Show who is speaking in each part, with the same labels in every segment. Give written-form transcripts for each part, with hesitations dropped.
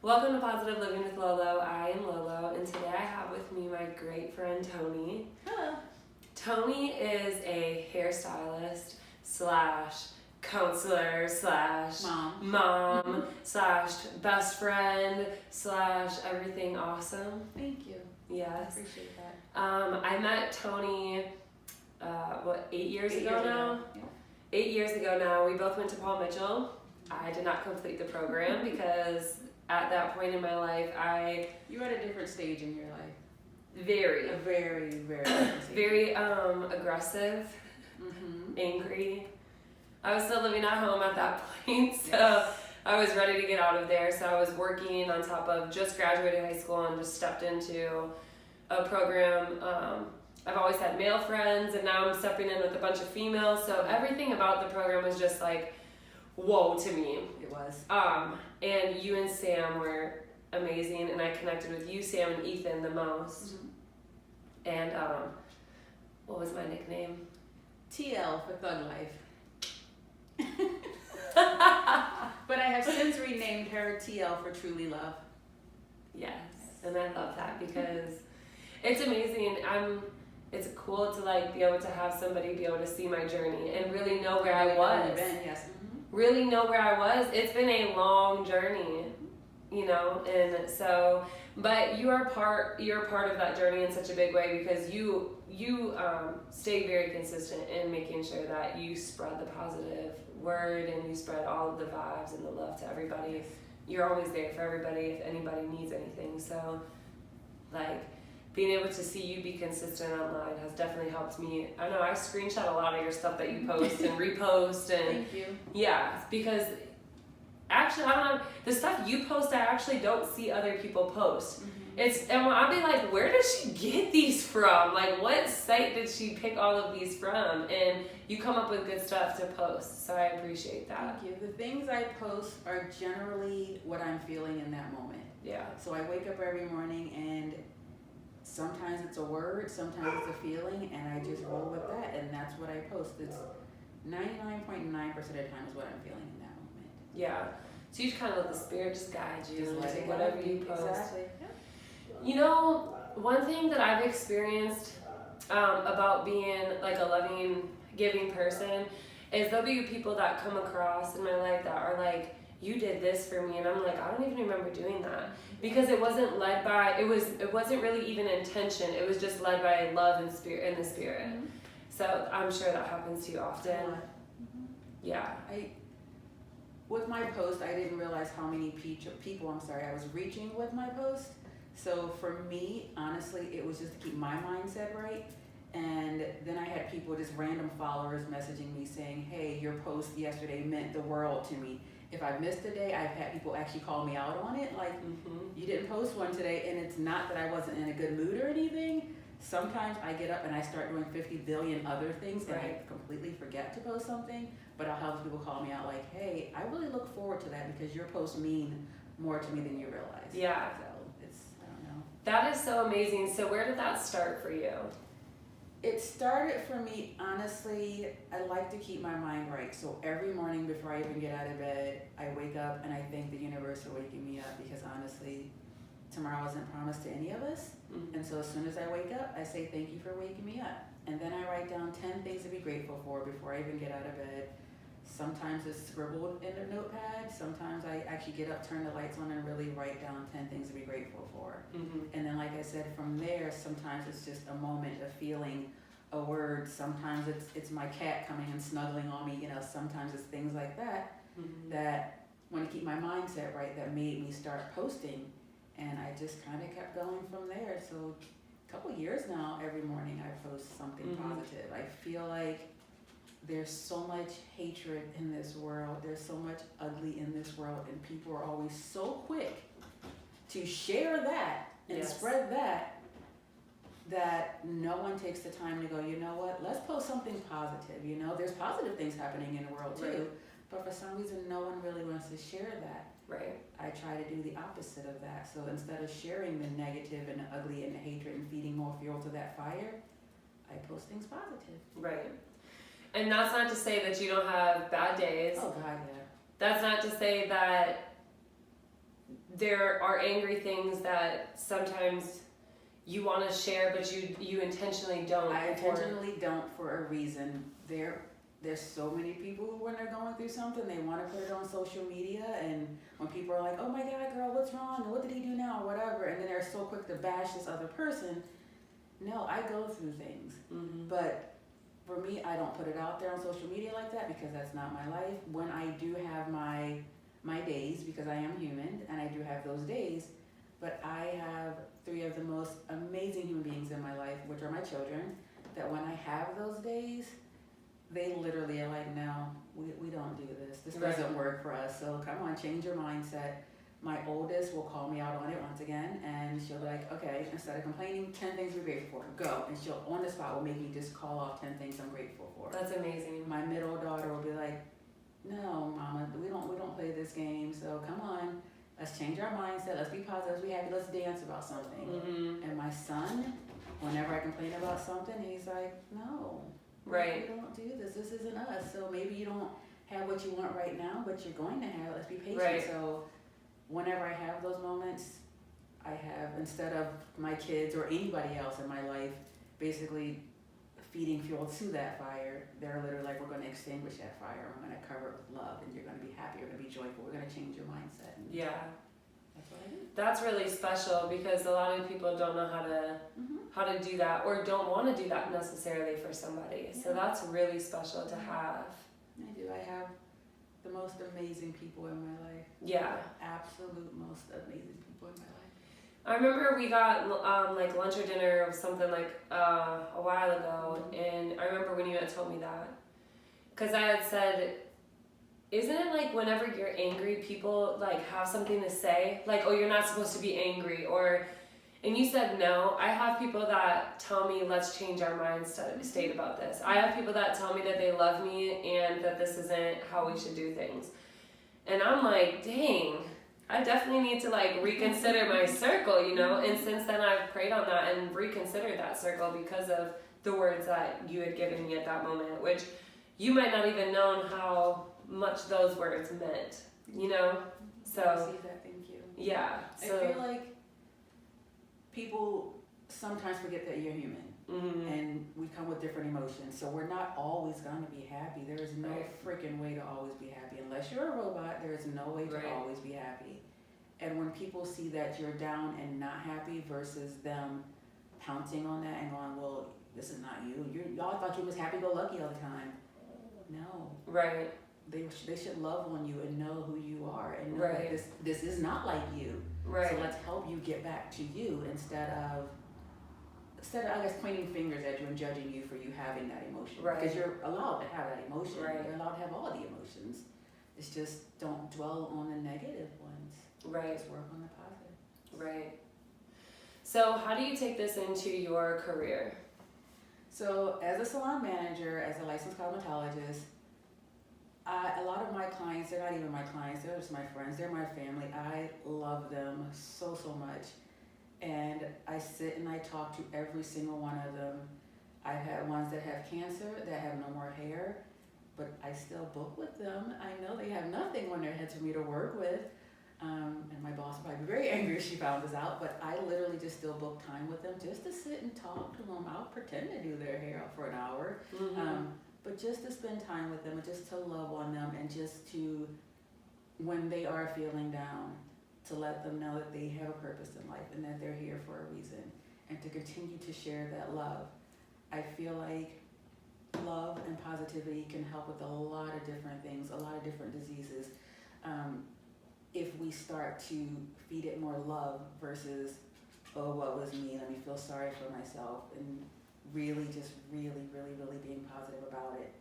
Speaker 1: Welcome to Positive Living with Lolo. I am Lolo, and today I have with me my great friend Toni.
Speaker 2: Hello.
Speaker 1: Toni is a hairstylist slash counselor slash mom slash best friend slash everything awesome.
Speaker 2: Thank you.
Speaker 1: Yes.
Speaker 2: I appreciate that.
Speaker 1: I met Toni, 8 years ago now?
Speaker 2: Yeah.
Speaker 1: 8 years ago now. We both went to Paul Mitchell. I did not complete the program because at that point in my life,
Speaker 2: You were at a different stage in your life.
Speaker 1: very
Speaker 2: different stage.
Speaker 1: very aggressive, angry. I was still living at home at that point, so I was ready to get out of there. So I was working on top of just graduated high school and just stepped into a program. I've always had male friends, and now I'm stepping in with a bunch of females. So everything about the program was just like, whoa to me.
Speaker 2: It was.
Speaker 1: And you and Sam were amazing, and I connected with you, Sam, and Ethan the most. And what was my nickname?
Speaker 2: TL for Thug Life. But I have since renamed her TL for Truly Love.
Speaker 1: Yes, and I love that because it's amazing. It's cool to like be able to have somebody be able to see my journey and really know where I was.
Speaker 2: Yes.
Speaker 1: Really know where I was. It's been a long journey, you know, and so, but you're part of that journey in such a big way because you stay very consistent in making sure that you spread the positive word and you spread all of the vibes and the love to everybody. You're always there for everybody if anybody needs anything. So, like, being able to see you be consistent online has definitely helped me. I know I screenshot a lot of your stuff that you post and repost and
Speaker 2: Thank you.
Speaker 1: yeah, because actually I don't know, the stuff you post I actually don't see other people post. And I'll be like, where did she get these from? Like, what site did she pick all of these from? And you come up with good stuff to post, so I appreciate that.
Speaker 2: Thank you. The things I post are generally what I'm feeling in that moment.
Speaker 1: Yeah.
Speaker 2: So I wake up every morning and sometimes it's a word, sometimes it's a feeling, and I just roll with that, and that's what I post. It's 99.9% of the time is what I'm feeling in that moment.
Speaker 1: Yeah. So you just kind of let the spirit just guide you
Speaker 2: Just
Speaker 1: into
Speaker 2: let it
Speaker 1: whatever
Speaker 2: guide
Speaker 1: you
Speaker 2: me.
Speaker 1: post.
Speaker 2: Exactly.
Speaker 1: You know, one thing that I've experienced about being like a loving, giving person is there'll be people that come across in my life that are like, you did this for me, and I'm like, I don't even remember doing that because it wasn't led by it wasn't really even intention. It was just led by love and spirit in the spirit. So I'm sure that happens to you often. Yeah.
Speaker 2: With my post, I didn't realize how many people I was reaching with my post. So for me, honestly, it was just to keep my mindset right. And then I had people, just random followers, messaging me saying, hey, your post yesterday meant the world to me. If I missed a day, I've had people actually call me out on it, like, you didn't post one today, and it's not that I wasn't in a good mood or anything. Sometimes I get up and I start doing 50 billion other things, and I completely forget to post something, but I'll have people call me out like, hey, I really look forward to that because your posts mean more to me than you realize.
Speaker 1: Yeah.
Speaker 2: So I don't know.
Speaker 1: That is so amazing. So where did that start for you?
Speaker 2: It started for me, honestly, I like to keep my mind right. So every morning before I even get out of bed, I wake up and I thank the universe for waking me up because honestly, tomorrow wasn't promised to any of us. And so as soon as I wake up, I say thank you for waking me up. And then I write down 10 things to be grateful for before I even get out of bed. Sometimes it's scribbled in a notepad. Sometimes I actually get up, turn the lights on, and really write down 10 things to be grateful for. And then, like I said, from there, sometimes it's just a moment of feeling a word. Sometimes it's my cat coming and snuggling on me. You know, sometimes it's things like that that want to keep my mindset right that made me start posting. And I just kind of kept going from there. So a couple years now, every morning I post something positive. I feel like there's so much hatred in this world. There's so much ugly in this world, and people are always so quick to share that and spread that no one takes the time to go, you know what, let's post something positive. You know, there's positive things happening in the world too, but for some reason no one really wants to share that. I try to do the opposite of that. So instead of sharing the negative and the ugly and the hatred and feeding more fuel to that fire, I post things positive.
Speaker 1: And that's not to say that you don't have bad days.
Speaker 2: Oh God, yeah.
Speaker 1: That's not to say that there are angry things that sometimes you want to share, but you intentionally don't.
Speaker 2: I intentionally don't for a reason. There's so many people who, when they're going through something, they want to put it on social media, and when people are like, oh my God, girl, what's wrong? And what did he do now? Or whatever. And then they're so quick to bash this other person. No, I go through things.
Speaker 1: Mm-hmm.
Speaker 2: But for me, I don't put it out there on social media like that because that's not my life. When I do have my days, because I am human, and I do have those days, but I have 3 of the most amazing human beings in my life, which are my children, that when I have those days, they literally are like, no, we don't do this. This doesn't work for us. So come on, change your mindset. My oldest will call me out on it once again, and she'll be like, okay, instead of complaining, 10 things we're grateful for, go. And she'll, on the spot, will make me just call off 10 things I'm grateful for.
Speaker 1: That's amazing.
Speaker 2: My middle daughter will be like, no, mama, we don't play this game. So come on, let's change our mindset. Let's be positive. Let's be happy. Let's dance about something.
Speaker 1: Mm-hmm.
Speaker 2: And my son, whenever I complain about something, he's like, no.
Speaker 1: Right.
Speaker 2: We don't do this. This isn't us. So maybe you don't have what you want right now, but you're going to have. Let's be patient.
Speaker 1: Right.
Speaker 2: So whenever I have those moments, I have, instead of my kids or anybody else in my life basically feeding fuel to that fire, they're literally like, we're going to extinguish that fire. We're going to cover it with love, and you're going to be happy. You're going to be joyful. We're going to change your mindset. And
Speaker 1: Yeah.
Speaker 2: that's what I do.
Speaker 1: That's really special because a lot of people don't know how to do that or don't want to do that necessarily for somebody.
Speaker 2: Yeah.
Speaker 1: So that's really special to have.
Speaker 2: I do. I have the most amazing people in my life.
Speaker 1: Yeah.
Speaker 2: The absolute most amazing people in my life.
Speaker 1: I remember we got like lunch or dinner or something like a while ago, and I remember when you had told me that, because I had said, isn't it like whenever you're angry, people like have something to say, like, oh, you're not supposed to be angry, or, and you said no. I have people that tell me let's change our mind state about this. I have people that tell me that they love me and that this isn't how we should do things, and I'm like, dang. I definitely need to like reconsider my circle, you know, and since then I've prayed on that and reconsidered that circle because of the words that you had given me at that moment, which you might not even known how much those words meant, you know, so.
Speaker 2: I see that, thank you.
Speaker 1: Yeah. So,
Speaker 2: I feel like people sometimes forget that you're human.
Speaker 1: mm-hmm.
Speaker 2: And we come with different emotions, so we're not always going to be happy. There is no freaking way to always be happy. Unless you're a robot, there is no way to always be happy. And when people see that you're down and not happy versus them pouncing on that and going, well, this is not you. Y'all thought you was happy-go-lucky all the time. No.
Speaker 1: Right.
Speaker 2: They should love on you and know who you are and know
Speaker 1: Right.
Speaker 2: that this is not like you.
Speaker 1: Right.
Speaker 2: So let's help you get back to you instead of I guess pointing fingers at you and judging you for you having that emotion.
Speaker 1: Right.
Speaker 2: Because you're allowed to have that emotion.
Speaker 1: Right.
Speaker 2: You're allowed to have all the emotions. It's just don't dwell on the negative ones.
Speaker 1: Right.
Speaker 2: Just work on the positive.
Speaker 1: Right. So how do you take this into your career?
Speaker 2: So as a salon manager, as a licensed cosmetologist, a lot of my clients, they're not even my clients, they're just my friends, they're my family. I love them so, so much. And I sit and I talk to every single one of them. I've had ones that have cancer, that have no more hair, but I still book with them. I know they have nothing on their heads for me to work with. And my boss would probably be very angry if she found this out, but I literally just still book time with them just to sit and talk to them. I'll pretend to do their hair for an hour.
Speaker 1: Mm-hmm.
Speaker 2: But just to spend time with them and just to love on them and just to, when they are feeling down, to let them know that they have a purpose in life and that they're here for a reason, and to continue to share that love. I feel like love and positivity can help with a lot of different things, a lot of different diseases. If we start to feed it more love versus, oh, what was me, let me feel sorry for myself, and really just really being positive about it.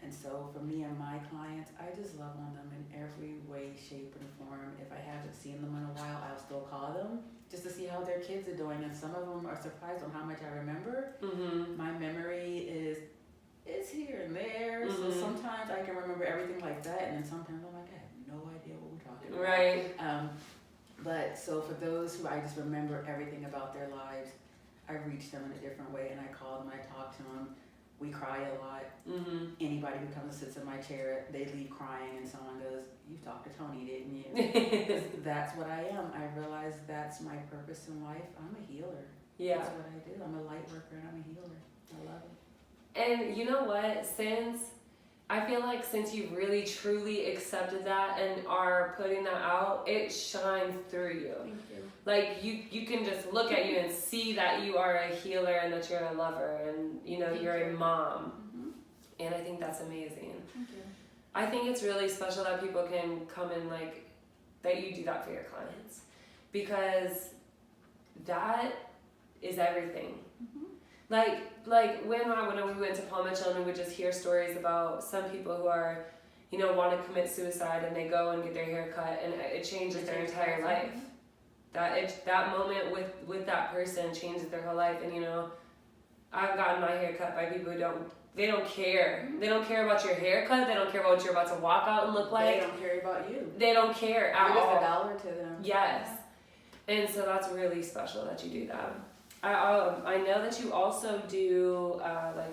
Speaker 2: And so for me and my clients, I just love on them in every way, shape, and form. If I haven't seen them in a while, I'll still call them just to see how their kids are doing. And some of them are surprised on how much I remember.
Speaker 1: Mm-hmm.
Speaker 2: My memory is here and there.
Speaker 1: Mm-hmm.
Speaker 2: So sometimes I can remember everything like that, and then sometimes I'm like, I have no idea what we're talking about.
Speaker 1: Right.
Speaker 2: But so for those who I just remember everything about their lives, I reach them in a different way, and I call them, I talk to them. We cry a lot. Anybody who comes and sits in my chair, they leave crying, and someone goes, "You talked to Toni, didn't you?" That's what I am. I realize that's my purpose in life. I'm a healer.
Speaker 1: Yeah.
Speaker 2: That's what I do. I'm a light worker and I'm a healer. I love it.
Speaker 1: And you know what? I feel like since you've really truly accepted that and are putting that out, it shines through you.
Speaker 2: Thank you.
Speaker 1: Like you can just look at you and see that you are a healer and that you're a lover and you're a mom. And I think that's amazing.
Speaker 2: Thank you.
Speaker 1: I think it's really special that people can come in that you do that for your clients, because that is everything. Like when we went to Paul Mitchell and we would just hear stories about some people who are, want to commit suicide, and they go and get their hair cut and it changes their entire life. That moment with that person changes their whole life. And I've gotten my hair cut by people who don't care. They don't care about your haircut. They don't care about what you're about to walk out and look like.
Speaker 2: They don't care about you.
Speaker 1: They don't care at all.
Speaker 2: You're just a dollar to them.
Speaker 1: Yes. And so that's really special that you do that. I know that you also do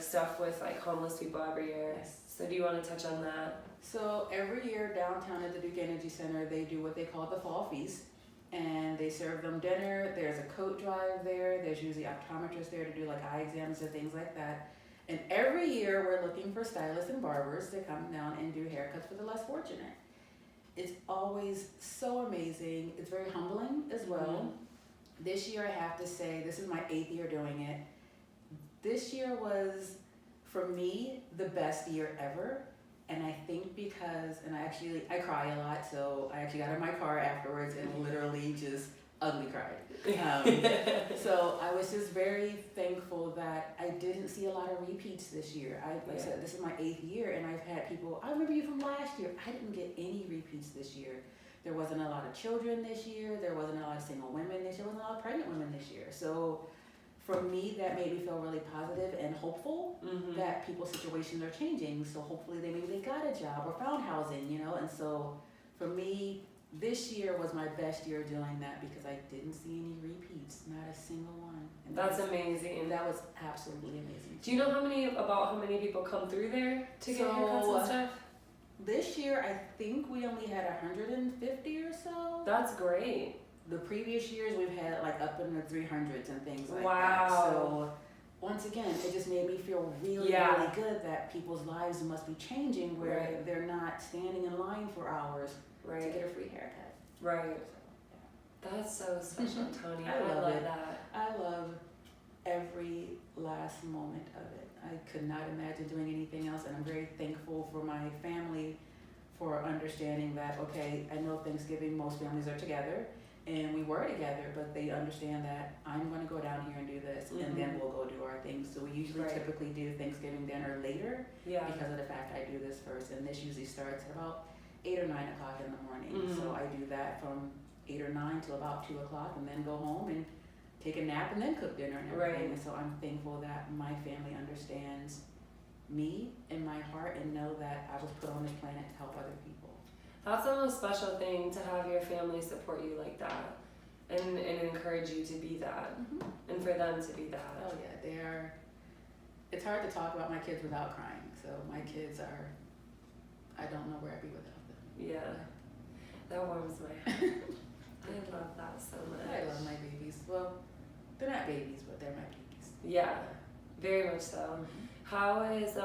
Speaker 1: stuff with homeless people every year.
Speaker 2: Yes.
Speaker 1: So do you want to touch on that?
Speaker 2: So every year downtown at the Duke Energy Center, they do what they call the Fall Feast. And they serve them dinner. There's a coat drive there. There's usually optometrists there to do eye exams and things like that. And every year we're looking for stylists and barbers to come down and do haircuts for the less fortunate. It's always so amazing. It's very humbling as well. This year I have to say, this is my 8th year doing it. This year was, for me, the best year ever. And I think because, I cry a lot, so I actually got in my car afterwards and literally just ugly cried. So I was just very thankful that I didn't see a lot of repeats this year. I said, this is my 8th year, and I've had people, I remember you from last year. I didn't get any repeats this year. There wasn't a lot of children this year. There wasn't a lot of single women this year. There wasn't a lot of pregnant women this year. So for me, that made me feel really positive and hopeful that people's situations are changing. So hopefully they got a job or found housing, And so for me, this year was my best year doing that because I didn't see any repeats, not a single one. And
Speaker 1: that's amazing.
Speaker 2: That was absolutely amazing.
Speaker 1: Do you know how many people come through there to get haircuts and stuff?
Speaker 2: This year, I think we only had 150 or so.
Speaker 1: That's great.
Speaker 2: The previous years, we've had up in the 300s and things like that.
Speaker 1: Wow.
Speaker 2: So once again, it just made me feel really good that people's lives must be changing where they're not standing in line for hours to get a free haircut.
Speaker 1: Right. That's so special, Toni. I love that.
Speaker 2: I love every last moment of it. I could not imagine doing anything else, and I'm very thankful for my family for understanding that, okay, I know Thanksgiving, most families are together, and we were together, but they understand that I'm going to go down here and do this, and then we'll go do our things. So we usually typically do Thanksgiving dinner later because of the fact I do this first, and this usually starts at about 8 or 9 o'clock in the morning. So I do that from 8 or 9 till about 2 o'clock, and then go home and take a nap and then cook dinner and everything. And so I'm thankful that my family understands me and my heart and know that I was put on this planet to help other people.
Speaker 1: That's the most special thing, to have your family support you like that and encourage you to be that and for them to be that.
Speaker 2: Oh yeah, it's hard to talk about my kids without crying. So my kids are, I don't know where I'd be without them.
Speaker 1: Yeah, that warms my heart. I love that so much.
Speaker 2: I love my babies. Well, they're not babies, but they're my babies.
Speaker 1: Yeah, very much so. How is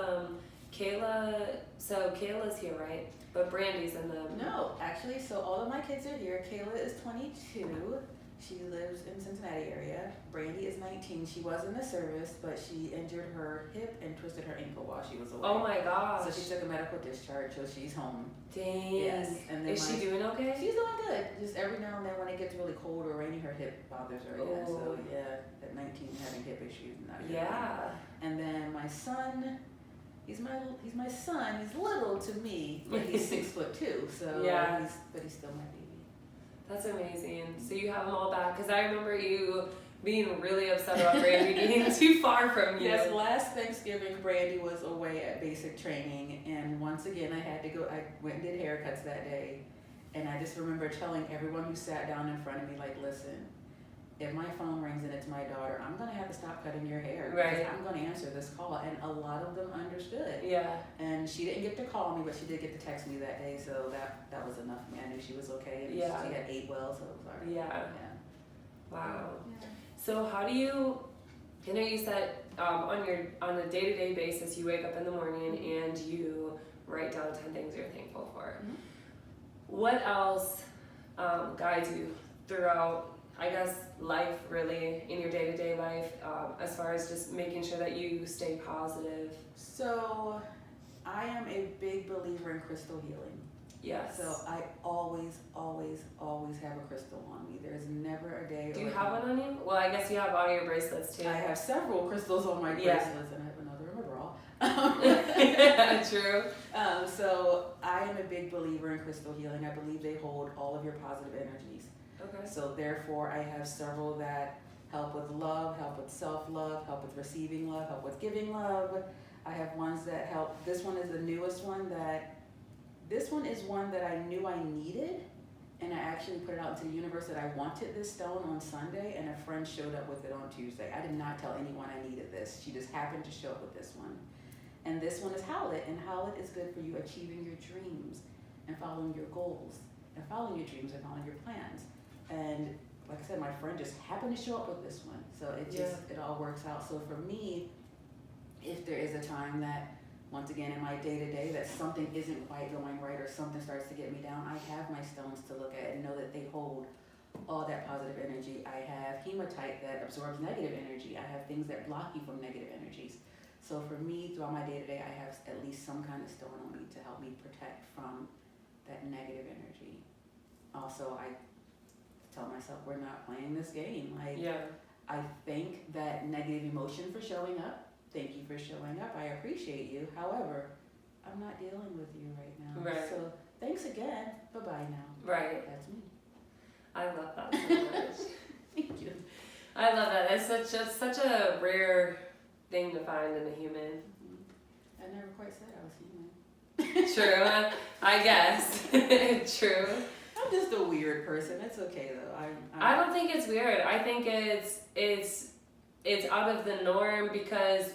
Speaker 1: Kayla? So Kayla's here, right? But Brandy's in the...
Speaker 2: No, actually, so all of my kids are here. Kayla is 22. She lives in Cincinnati area. Brandy is 19. She was in the service, but she injured her hip and twisted her ankle while she was away.
Speaker 1: Oh my gosh.
Speaker 2: So she took a medical discharge, so she's home.
Speaker 1: Dang.
Speaker 2: Yes. And then
Speaker 1: is she doing okay?
Speaker 2: She's doing good. Just every now and then when it gets really cold or rainy, her hip bothers her again. So yeah, at 19 having hip issues, not good.
Speaker 1: Yeah.
Speaker 2: And then my son, he's my son. He's little to me, but he's 6'2". So
Speaker 1: yeah.
Speaker 2: But he's still my baby.
Speaker 1: That's amazing. So you have them all back, because I remember you being really upset about Brandy being too far from you.
Speaker 2: Yes, last Thanksgiving, Brandy was away at basic training, and once again, I had to go. I went and did haircuts that day, and I just remember telling everyone who sat down in front of me, listen, if my phone rings and it's my daughter, I'm gonna have to stop cutting your hair.
Speaker 1: Right.
Speaker 2: Because I'm gonna answer this call, and a lot of them understood.
Speaker 1: Yeah.
Speaker 2: And she didn't get to call me, but she did get to text me that day, so that was enough for me. I knew she was okay, and
Speaker 1: Yeah.
Speaker 2: she had ate well, so it was alright.
Speaker 1: Yeah. Wow.
Speaker 2: Yeah.
Speaker 1: So how do you? I know you said on a day-to-day basis you wake up in the morning and you write down 10 things you're thankful for.
Speaker 2: Mhm.
Speaker 1: What else guides you throughout, I guess, life, really, in your day-to-day life, as far as just making sure that you stay positive?
Speaker 2: So, I am a big believer in crystal healing.
Speaker 1: Yes.
Speaker 2: So I always have a crystal on me. There's never a day.
Speaker 1: Do you have one on you? Well, I guess you have all your bracelets too.
Speaker 2: I have several crystals on my
Speaker 1: Yeah.
Speaker 2: bracelets, and I have another in my bra.
Speaker 1: True.
Speaker 2: So I am a big believer in crystal healing. I believe they hold all of your positive energies.
Speaker 1: Okay.
Speaker 2: So therefore, I have several that help with love, help with self-love, help with receiving love, help with giving love. I have ones that help. This one is the newest one This one is one that I knew I needed, and I actually put it out into the universe that I wanted this stone on Sunday, and a friend showed up with it on Tuesday. I did not tell anyone I needed this. She just happened to show up with this one. And this one is Howlet, and Howlet is good for you achieving your dreams and following your goals, and following your dreams and following your plans. And like I said, my friend just happened to show up with this one. So it all works out. So for me, if there is a time that, once again, in my day-to-day, that something isn't quite going right or something starts to get me down, I have my stones to look at and know that they hold all that positive energy. I have hematite that absorbs negative energy. I have things that block you from negative energies. So for me, throughout my day-to-day, I have at least some kind of stone on me to help me protect from that negative energy. Also, I tell myself we're not playing this game. I thank that negative emotion for showing up. Thank you for showing up. I appreciate you. However, I'm not dealing with you right now.
Speaker 1: Right.
Speaker 2: So thanks again. Bye-bye now.
Speaker 1: Right.
Speaker 2: That's me.
Speaker 1: I love that so much.
Speaker 2: Thank you.
Speaker 1: I love that. It's such a rare thing to find in a human.
Speaker 2: I never quite said I was human.
Speaker 1: True. I guess. True.
Speaker 2: I'm just a weird person. It's okay though.
Speaker 1: I don't think it's weird. I think it's out of the norm because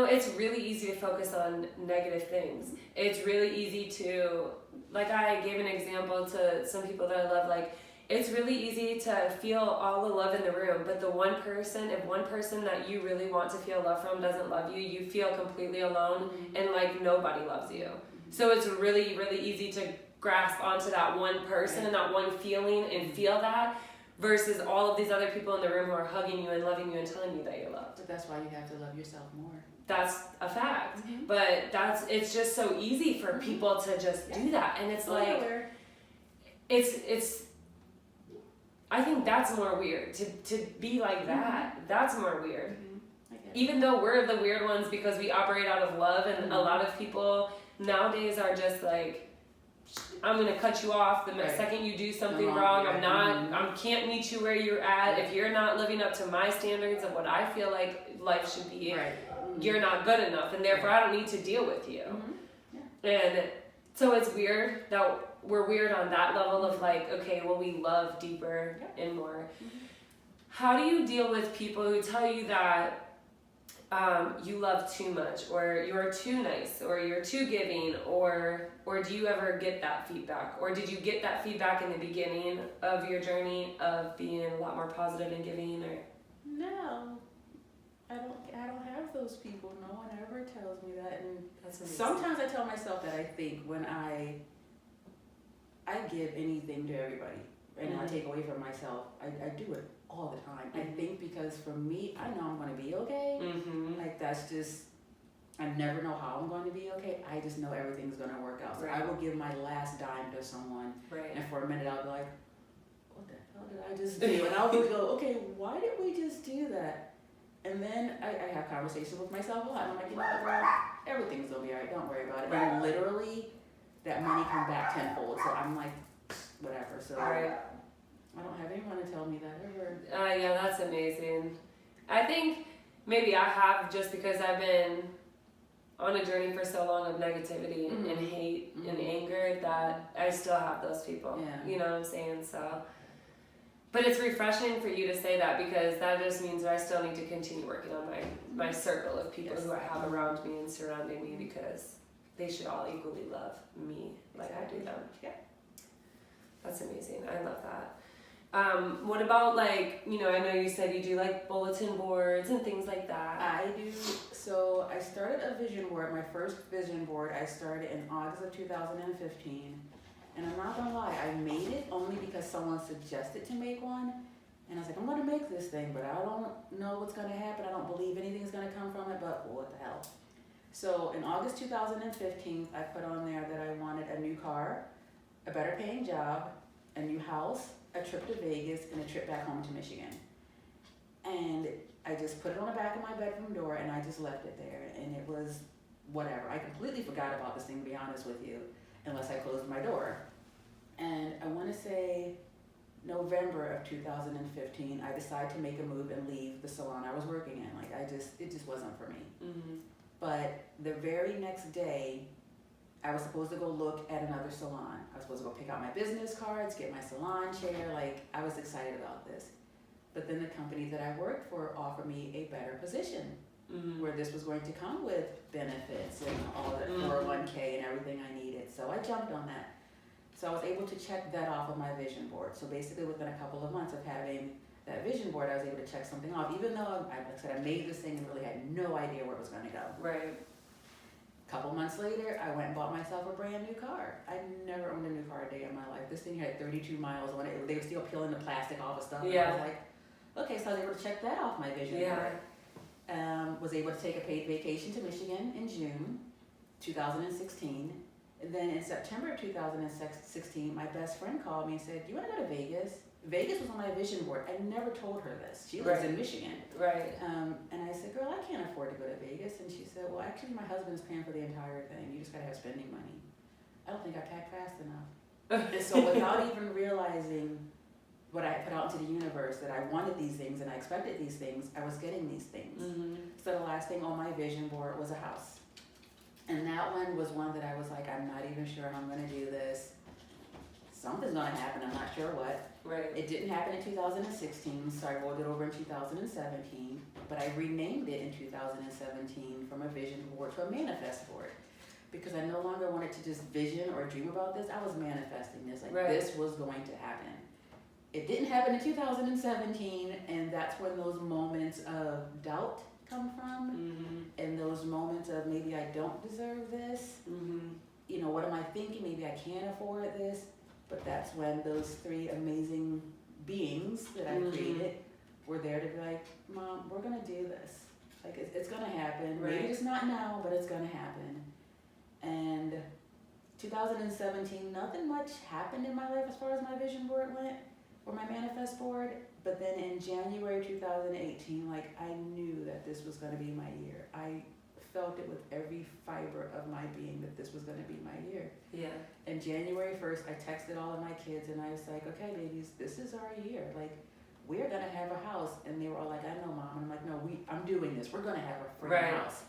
Speaker 1: it's really easy to focus on negative things. It's really easy to, like I gave an example to some people that I love, like it's really easy to feel all the love in the room, but if one person that you really want to feel love from doesn't love you, you feel completely alone and like nobody loves you. So it's really, really easy to grasp onto that one person and that one feeling and feel that, versus all of these other people in the room who are hugging you and loving you and telling you that you're loved.
Speaker 2: But that's why you have to love yourself more.
Speaker 1: That's a fact. But it's just so easy for people to just do that. And it's like, it's, I think that's more weird, to be like that. That's more weird. Even though we're the weird ones because we operate out of love, and a lot of people nowadays are just like, I'm gonna cut you off the second you do something wrong. I can't meet you where you're at. If you're not living up to my standards of what I feel like life should be, you're not good enough, and therefore I don't need to deal with you. And so it's weird that we're weird on that level of like, okay, well, we love deeper and more. How do you deal with people who tell you that you love too much, or you're too nice, or you're too giving, or do you ever get that feedback? Or did you get that feedback in the beginning of your journey of being a lot more positive and giving? Or
Speaker 2: no, I don't have those people. No one ever tells me that. And
Speaker 1: that's amazing.
Speaker 2: Sometimes I tell myself that I think when I give anything to everybody and I take away from myself, I do it all the time. I think because for me, I know I'm going to be okay. Like that's just, I never know how I'm going to be okay. I just know everything's going to work out. So I will give my last dime to someone, and for a minute I'll be like, what the hell did I just do? And I'll go, okay, why did we just do that? And then I have conversations with myself a lot. And I'm like, you know what, girl, everything's going to be all right. Don't worry about it. And literally, that money comes back tenfold. So I'm like, whatever. So I don't have anyone to tell me that ever.
Speaker 1: Yeah, that's amazing. I think maybe I have, just because I've been on a journey for so long of negativity and hate and anger, that I still have those people. You know what I'm saying? So, But it's refreshing for you to say that, because that just means that I still need to continue working on my circle of people who I have around me and surrounding me, because they should all equally love me like I do them.
Speaker 2: Yeah.
Speaker 1: That's amazing. I love that. What about, like, you know, I know you said you do like bulletin boards and things like that.
Speaker 2: I do. So I started a vision board. My first vision board I started in August of 2015. And I'm not gonna lie, I made it only because someone suggested to make one. And I was like, I'm gonna make this thing, but I don't know what's gonna happen. I don't believe anything's gonna come from it, but what the hell. So in August 2015, I put on there that I wanted a new car, a better paying job, a new house, a trip to Vegas, and a trip back home to Michigan. And I just put it on the back of my bedroom door, and I just left it there. And it was whatever. I completely forgot about this thing, to be honest with you, unless I closed my door. And I want to say November of 2015, I decided to make a move and leave the salon I was working in. Like, it just wasn't for me.
Speaker 1: Mm-hmm.
Speaker 2: But the very next day, I was supposed to go look at another salon. I was supposed to go pick out my business cards, get my salon chair. Like, I was excited about this. But then the company that I worked for offered me a better position, where this was going to come with benefits and all that 401k and everything I needed. So I jumped on that. So I was able to check that off of my vision board. So basically within a couple of months of having that vision board, I was able to check something off, even though like I said, I made this thing and really had no idea where it was going to go.
Speaker 1: Right.
Speaker 2: A couple months later, I went and bought myself a brand new car. I never owned a new car a day in my life. This thing had 32 miles on it. They were still peeling the plastic off of stuff. And I was like, okay, so I was able to check that off my vision board. Was able to take a paid vacation to Michigan in June 2016. And then in September 2016, my best friend called me and said, "Do you want to go to Vegas?" Vegas was on my vision board. I never told her this. She lives in Michigan.
Speaker 1: Right.
Speaker 2: And I said, "Girl, I can't afford to go to Vegas." And she said, "Well, actually, my husband's paying for the entire thing. You just got to have spending money." I don't think I packed fast enough. And so without even realizing what I put out into the universe, that I wanted these things and I expected these things, I was getting these things. So the last thing on my vision board was a house. And that one was one that I was like, I'm not even sure how I'm going to do this. Something's going to happen, I'm not sure what.
Speaker 1: Right.
Speaker 2: It didn't happen in 2016, so I rolled it over in 2017. But I renamed it in 2017 from a vision board to a manifest board. Because I no longer wanted to just vision or dream about this, I was manifesting this. Like, this was going to happen. It didn't happen in 2017, and that's when those moments of doubt come from, and those moments of maybe I don't deserve this. You know, what am I thinking? Maybe I can't afford this. But that's when those three amazing beings that I created were there to be like, "Mom, we're gonna do this. Like, it's gonna happen. Maybe it's not now, but it's gonna happen." And 2017, nothing much happened in my life as far as my vision board went, or my manifest board. But then in January 2018, like, I knew that this was going to be my year. I felt it with every fiber of my being that this was going to be my year.
Speaker 1: Yeah.
Speaker 2: And January 1st, I texted all of my kids and I was like, "Okay, babies, this is our year. Like, we're going to have a house." And they were all like, "I know, Mom." And I'm like, "No, I'm doing this. We're going to have a freaking house."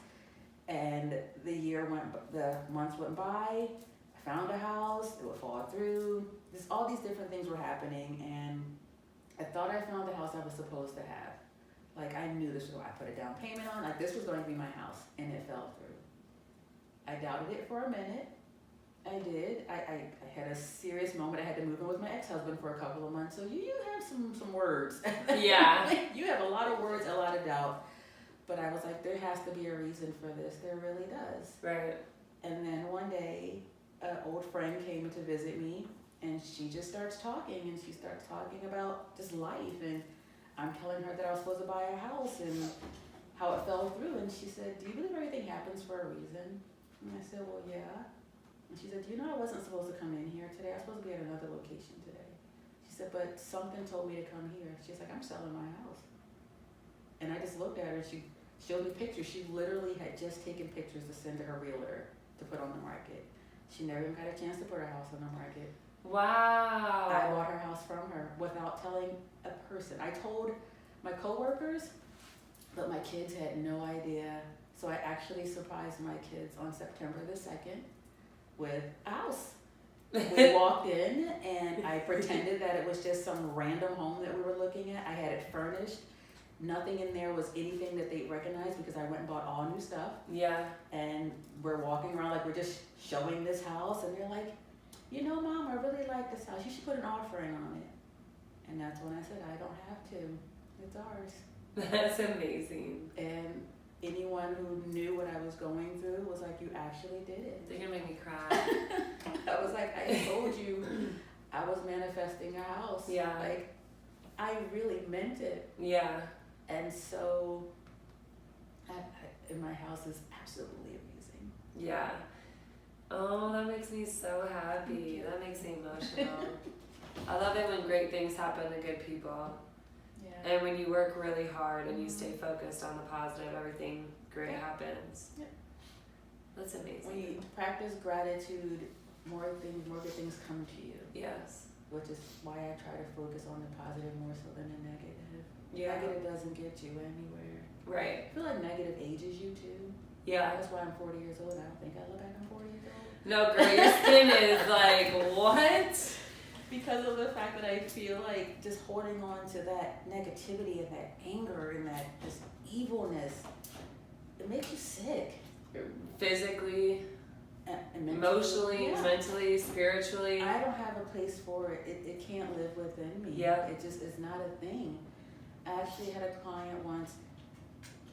Speaker 2: And the months went by. I found a house. It would fall through. All these different things were happening, and I thought I found the house I was supposed to have. Like, I knew this was what I put a down payment on. Like, this was going to be my house, and it fell through. I doubted it for a minute. I did. I had a serious moment. I had to move in with my ex-husband for a couple of months. So you have some words.
Speaker 1: Yeah.
Speaker 2: You have a lot of words, a lot of doubt. But I was like, there has to be a reason for this. There really does.
Speaker 1: Right.
Speaker 2: And then one day, an old friend came in to visit me. And she just starts talking, and she starts talking about just life, and I'm telling her that I was supposed to buy a house and how it fell through, and she said, "Do you believe everything happens for a reason?" And I said, "Well, yeah." And she said, "Do you know I wasn't supposed to come in here today? I was supposed to be at another location today." She said, "But something told me to come here." She's like, "I'm selling my house." And I just looked at her, and she showed me pictures. She literally had just taken pictures to send to her realtor to put on the market. She never even got a chance to put her house on the market.
Speaker 1: Wow.
Speaker 2: I bought her house from her without telling a person. I told my coworkers, but my kids had no idea. So I actually surprised my kids on September the 2nd with a house. We walked in and I pretended that it was just some random home that we were looking at. I had it furnished. Nothing in there was anything that they recognized because I went and bought all new stuff.
Speaker 1: Yeah.
Speaker 2: And we're walking around like we're just showing this house, and they're like, you know, Mom, I really like this house. You should put an offering on it. And that's when I said, I don't have to. It's ours.
Speaker 1: That's amazing.
Speaker 2: And anyone who knew what I was going through was like, you actually did it.
Speaker 1: You're gonna make me cry.
Speaker 2: I was like, I told you I was manifesting a house.
Speaker 1: Yeah.
Speaker 2: Like, I really meant it.
Speaker 1: Yeah.
Speaker 2: And so, and my house is absolutely amazing.
Speaker 1: Yeah. Oh, that makes me so happy. That makes me emotional. I love it when great things happen to good people.
Speaker 2: Yeah.
Speaker 1: And when you work really hard and you stay focused on the positive, everything great happens.
Speaker 2: Yep.
Speaker 1: That's amazing.
Speaker 2: When you practice gratitude, more good things come to you.
Speaker 1: Yes.
Speaker 2: Which is why I try to focus on the positive more so than the negative.
Speaker 1: Yeah.
Speaker 2: Negative doesn't get you anywhere.
Speaker 1: Right.
Speaker 2: I feel like negative ages you too.
Speaker 1: Yeah.
Speaker 2: That's why I'm 40 years old. I don't think I look like I'm 40 years old.
Speaker 1: No, girl, your skin is like, what?
Speaker 2: Because of the fact that I feel like just holding on to that negativity and that anger and that just evilness, it makes you sick.
Speaker 1: Physically,
Speaker 2: And mentally,
Speaker 1: emotionally,
Speaker 2: yeah.
Speaker 1: mentally, spiritually.
Speaker 2: I don't have a place for it. It can't live within me.
Speaker 1: Yeah.
Speaker 2: It just is not a thing. I actually had a client once.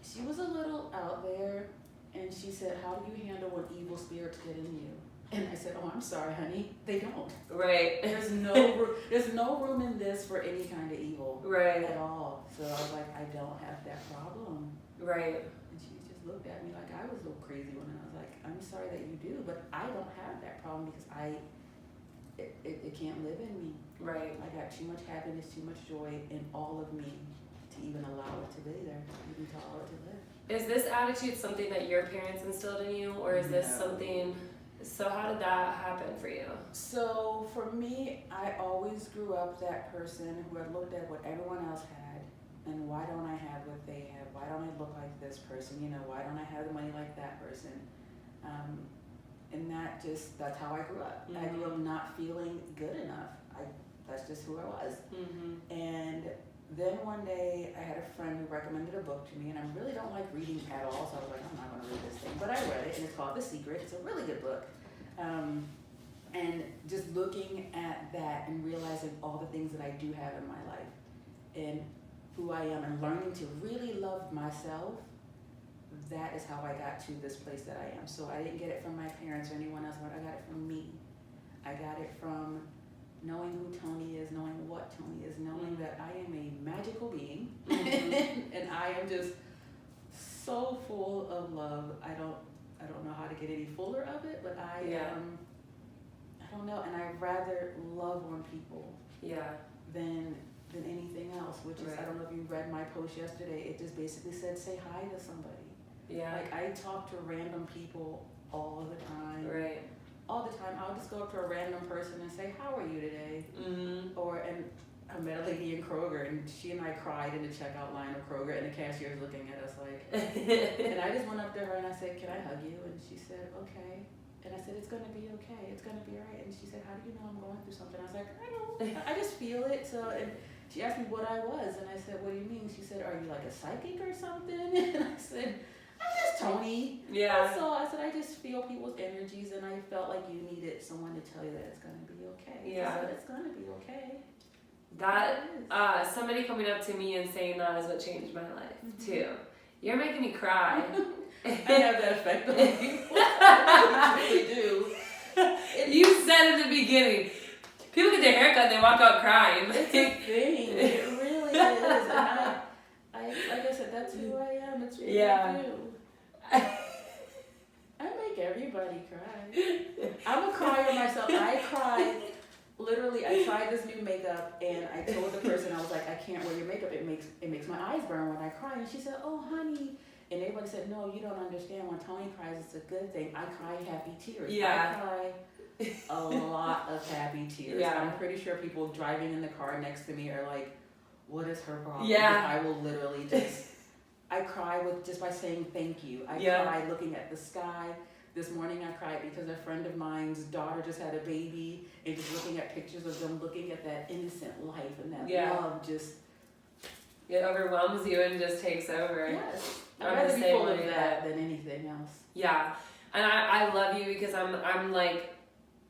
Speaker 2: She was a little out there, and she said, "How do you handle when evil spirits get in you?" And I said, "Oh, I'm sorry, honey. They don't.
Speaker 1: Right.
Speaker 2: There's no there's no room in this for any kind of evil
Speaker 1: Right.
Speaker 2: at all." So I was like, "I don't have that problem."
Speaker 1: Right.
Speaker 2: And she just looked at me like I was a little crazy when I was like, "I'm sorry that you do, but I don't have that problem because it can't live in me.
Speaker 1: Right.
Speaker 2: I got too much happiness, too much joy in all of me to even allow it to be there, even to allow it to live."
Speaker 1: Is this attitude something that your parents instilled in you, or is this
Speaker 2: No.
Speaker 1: something? So how did that happen for you?
Speaker 2: So for me, I always grew up that person who had looked at what everyone else had, and why don't I have what they have? Why don't I look like this person? You know, why don't I have the money like that person? And that's how I grew up. I grew up not feeling good enough. That's just who I was.
Speaker 1: Mm-hmm.
Speaker 2: And then one day I had a friend who recommended a book to me, and I really don't like reading at all, so I was like, I'm not going to read this thing. But I read it, and it's called The Secret. It's a really good book. And just looking at that and realizing all the things that I do have in my life and who I am and learning to really love myself, that is how I got to this place that I am. So I didn't get it from my parents or anyone else, but I got it from me. I got it from knowing who Toni is, knowing what Toni is, knowing that I am a magical being, and I am just so full of love. I don't know how to get any fuller of it, but I don't know, and I'd rather love on people than anything else, which is, I don't know if you read my post yesterday, it just basically said, say hi to somebody.
Speaker 1: Yeah.
Speaker 2: Like, I talk to random people all the time.
Speaker 1: Right.
Speaker 2: All the time. I'll just go up to a random person and say, how are you today?
Speaker 1: Mm-hmm.
Speaker 2: And I met a lady in Kroger, and she and I cried in the checkout line of Kroger, and the cashier's looking at us like, and I just went up to her and I said, can I hug you? And she said, okay. And I said, it's going to be okay. It's going to be all right. And she said, how do you know I'm going through something? I was like, I don't. I just feel it. So, and she asked me what I was, and I said, what do you mean? She said, are you like a psychic or something? And I said, I'm just Toni.
Speaker 1: Yeah.
Speaker 2: So I said, I just feel people's energies, and I felt like you needed someone to tell you that it's going to be okay.
Speaker 1: Yeah.
Speaker 2: I said, it's going to be okay.
Speaker 1: That, somebody coming up to me and saying that is what changed my life, too. You're making me cry.
Speaker 2: I have that effect on people. I really do.
Speaker 1: You said in the beginning, people get their hair cut and they walk out crying.
Speaker 2: It's a thing. It really is. And I like I said, that's who I am. It's what I do. I make everybody cry. I'm a crier myself. I cry. Literally, I tried this new makeup, and I told the person, I was like, I can't wear your makeup. It makes my eyes burn when I cry. And she said, oh, honey. And everybody said, no, you don't understand. When Toni cries, it's a good thing. I cry happy tears.
Speaker 1: Yeah.
Speaker 2: I cry a lot of happy tears.
Speaker 1: Yeah.
Speaker 2: I'm pretty sure people driving in the car next to me are like, what is her problem?
Speaker 1: Yeah.
Speaker 2: Because I will literally just, I cry just by saying thank you. I cry looking at the sky. This morning I cried because a friend of mine's daughter just had a baby, and just looking at pictures of them, looking at that innocent life and that love, just
Speaker 1: it overwhelms you and just takes over.
Speaker 2: Yes, I'd
Speaker 1: I'm
Speaker 2: rather
Speaker 1: the
Speaker 2: be
Speaker 1: same
Speaker 2: full of
Speaker 1: way.
Speaker 2: that than anything else.
Speaker 1: Yeah, and I love you because I'm like,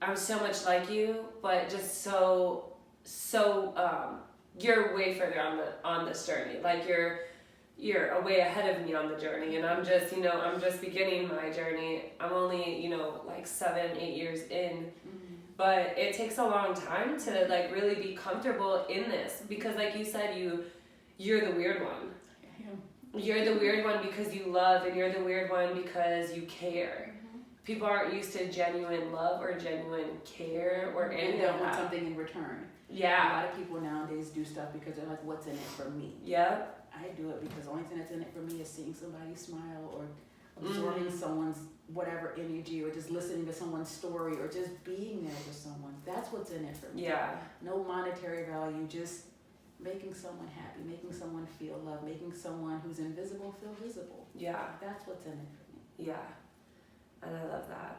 Speaker 1: I'm so much like you, but just so you're way further on this journey. Like you're way ahead of me on the journey, and I'm just beginning my journey. I'm only like 7-8 years in, but it takes a long time to like really be comfortable in this, because like you said, you're the weird one. You're the weird one because you love, and you're the weird one because you care. People aren't used to genuine love or genuine care or any
Speaker 2: They
Speaker 1: of
Speaker 2: want
Speaker 1: that.
Speaker 2: something in return.
Speaker 1: Yeah.
Speaker 2: A lot of people nowadays do stuff because they're like, what's in it for me?
Speaker 1: Yep.
Speaker 2: I do it because the only thing that's in it for me is seeing somebody smile, or absorbing someone's whatever energy, or just listening to someone's story, or just being there for someone. That's what's in it for me.
Speaker 1: Yeah.
Speaker 2: No monetary value, just making someone happy, making someone feel love, making someone who's invisible feel visible.
Speaker 1: Yeah.
Speaker 2: That's what's in it for me.
Speaker 1: Yeah. And I love that.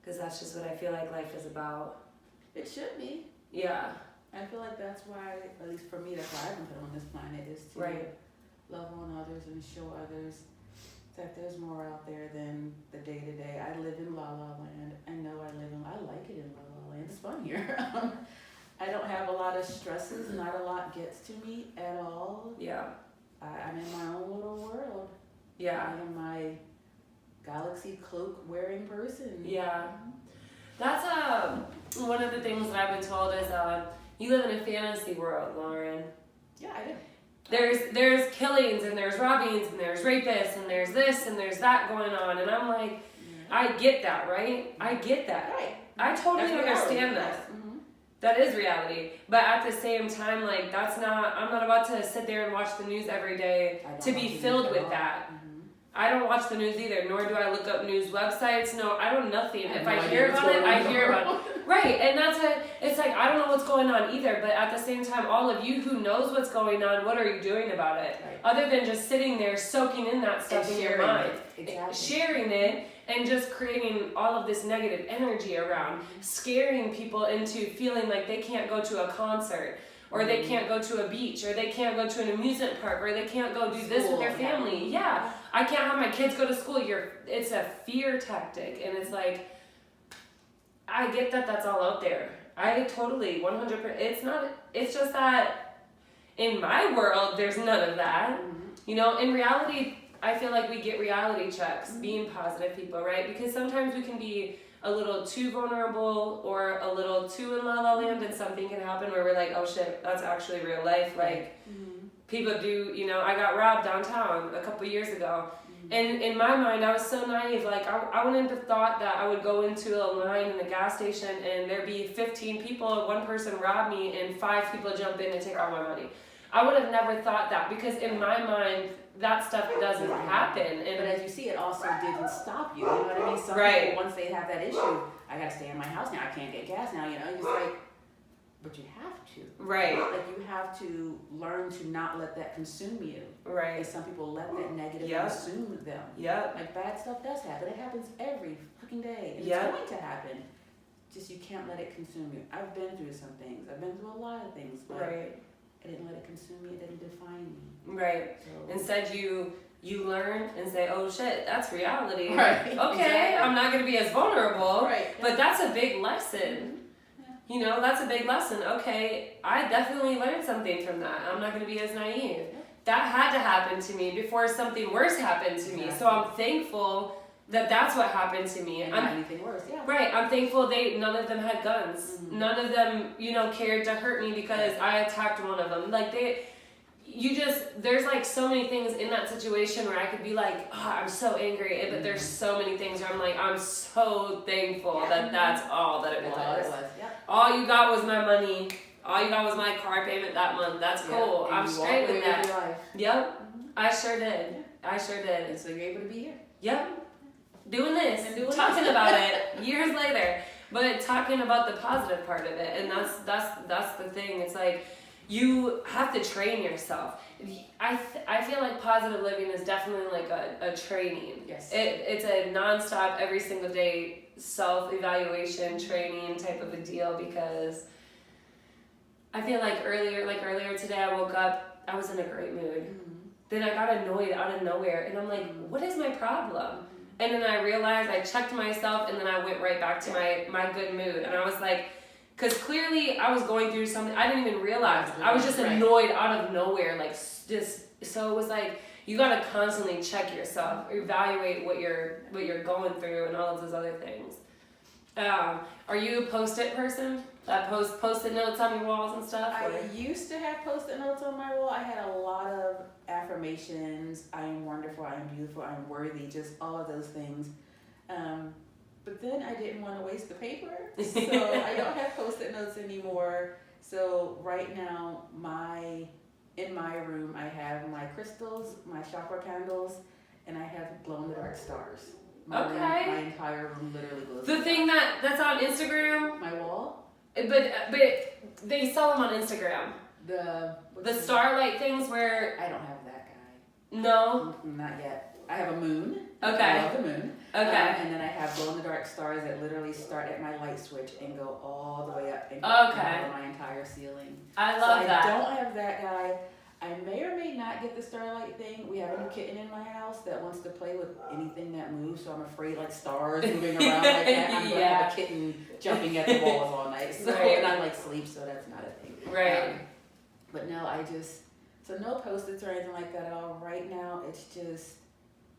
Speaker 1: Because that's just what I feel like life is about.
Speaker 2: It should be.
Speaker 1: Yeah.
Speaker 2: I feel like that's why, at least for me, that's why I've been put on this planet, is to love on others and show others that there's more out there than the day-to-day. I live in La La Land. I like it in La La Land. It's fun here. I don't have a lot of stresses. Not a lot gets to me at all.
Speaker 1: Yeah.
Speaker 2: I'm in my own little world.
Speaker 1: Yeah.
Speaker 2: I am my galaxy cloak wearing person.
Speaker 1: Yeah. That's one of the things that I've been told is you live in a fantasy world, Lauren.
Speaker 2: Yeah, I do.
Speaker 1: There's killings and there's robbings and there's rapists and there's this and there's that going on, and I'm like, I get that, right? I get that.
Speaker 2: Right.
Speaker 1: I totally understand that. That is reality. But at the same time, like, I'm not about to sit there and watch the news every day to be filled with that. I don't watch the news either, nor do I look up news websites. No, I don't nothing. If I hear about it, I hear about it. Right, and it's like, I don't know what's going on either, but at the same time, all of you who knows what's going on, what are you doing about it?
Speaker 2: Right.
Speaker 1: Other than just sitting there soaking in that stuff in your mind.
Speaker 2: Exactly.
Speaker 1: Sharing it and just creating all of this negative energy around, scaring people into feeling like they can't go to a concert, or they can't go to a beach, or they can't go to an amusement park, or they can't go do this with their family. Yeah, I can't have my kids go to school. It's a fear tactic, and it's like, I get that that's all out there. I totally, 100%, it's just that in my world, there's none of that. In reality, I feel like we get reality checks being positive people, right? Because sometimes we can be a little too vulnerable or a little too in La La Land, and something can happen where we're like, oh shit, that's actually real life. Like, people do, I got robbed downtown a couple years ago. And in my mind, I was so naive. Like, I wouldn't have thought that I would go into a line in a gas station and there'd be 15 people, one person rob me, and 5 people jump in and take all my money. I would have never thought that, because in my mind, that stuff doesn't happen.
Speaker 2: But as you see, it also didn't stop you. You know what I mean? Some people, once they have that issue, I gotta stay in my house now. I can't get gas now. You're just like, but you have to.
Speaker 1: Right.
Speaker 2: Like, you have to learn to not let that consume you.
Speaker 1: Right.
Speaker 2: And some people let that negative consume them.
Speaker 1: Yep.
Speaker 2: Like, bad stuff does happen. It happens every fucking day. And it's going to happen. Just, you can't let it consume you. I've been through some things. I've been through a lot of things. But I didn't let it consume me. It didn't define me.
Speaker 1: Right. So, instead, you learn and say, oh shit, that's reality.
Speaker 2: Right.
Speaker 1: Okay,
Speaker 2: Exactly.
Speaker 1: I'm not going to be as vulnerable.
Speaker 2: Right.
Speaker 1: But that's a big lesson. That's a big lesson. Okay, I definitely learned something from that. I'm not going to be as naive. That had to happen to me before something worse happened to me. So I'm thankful that that's what happened to me.
Speaker 2: And not anything worse,
Speaker 1: Right, I'm thankful none of them had guns. None of them, cared to hurt me because I attacked one of them. Like, there's like so many things in that situation where I could be like, oh, I'm so angry, but there's so many things where I'm like, I'm so thankful that that's all that it was.
Speaker 2: All it was.
Speaker 1: All you got was my money. All you got was my car payment that month. That's cool. I'm straight with that. Yep. I sure did. I sure did.
Speaker 2: And so you're able to be here.
Speaker 1: Yep. Doing this. Talking about it years later. But talking about the positive part of it. And that's the thing. It's like, you have to train yourself. I feel like positive living is definitely like a training.
Speaker 2: Yes.
Speaker 1: It's a nonstop, every single day self-evaluation training type of a deal, because I feel like earlier today I woke up, I was in a great mood.
Speaker 2: Mm-hmm.
Speaker 1: Then I got annoyed out of nowhere, and I'm like, what is my problem? And then I realized, I checked myself, and then I went right back to my good mood. And I was like, because clearly I was going through something I didn't even realize. I was just annoyed out of nowhere, like just, so it was like, you gotta constantly check yourself, evaluate what you're going through and all of those other things. Are you a post-it person? Post-it notes on your walls and stuff?
Speaker 2: I used to have post-it notes on my wall. I had a lot of affirmations. I am wonderful, I am beautiful, I am worthy, just all of those things. But then I didn't want to waste the paper, so I don't have post-it notes anymore. So right now, in my room, I have my crystals, my chakra candles, and I have glow-in-the-dark stars. My entire room literally glows.
Speaker 1: The thing that's on Instagram?
Speaker 2: My wall?
Speaker 1: But they sell them on Instagram. The starlight things where...
Speaker 2: I don't have that guy.
Speaker 1: No?
Speaker 2: Not yet. I have a moon.
Speaker 1: Okay.
Speaker 2: I love the moon.
Speaker 1: Okay.
Speaker 2: And then I have glow-in-the-dark stars that literally start at my light switch and go all the way up and cover my entire ceiling.
Speaker 1: I love that.
Speaker 2: I don't have that guy. I may or may not get the starlight thing. We have a new kitten in my house that wants to play with anything that moves, so I'm afraid like stars moving around like that. I'm going to have a kitten jumping at the walls all night. So, and I like sleep, so that's not a thing.
Speaker 1: Right.
Speaker 2: But no, so no post-its or anything like that at all. Right now, it's just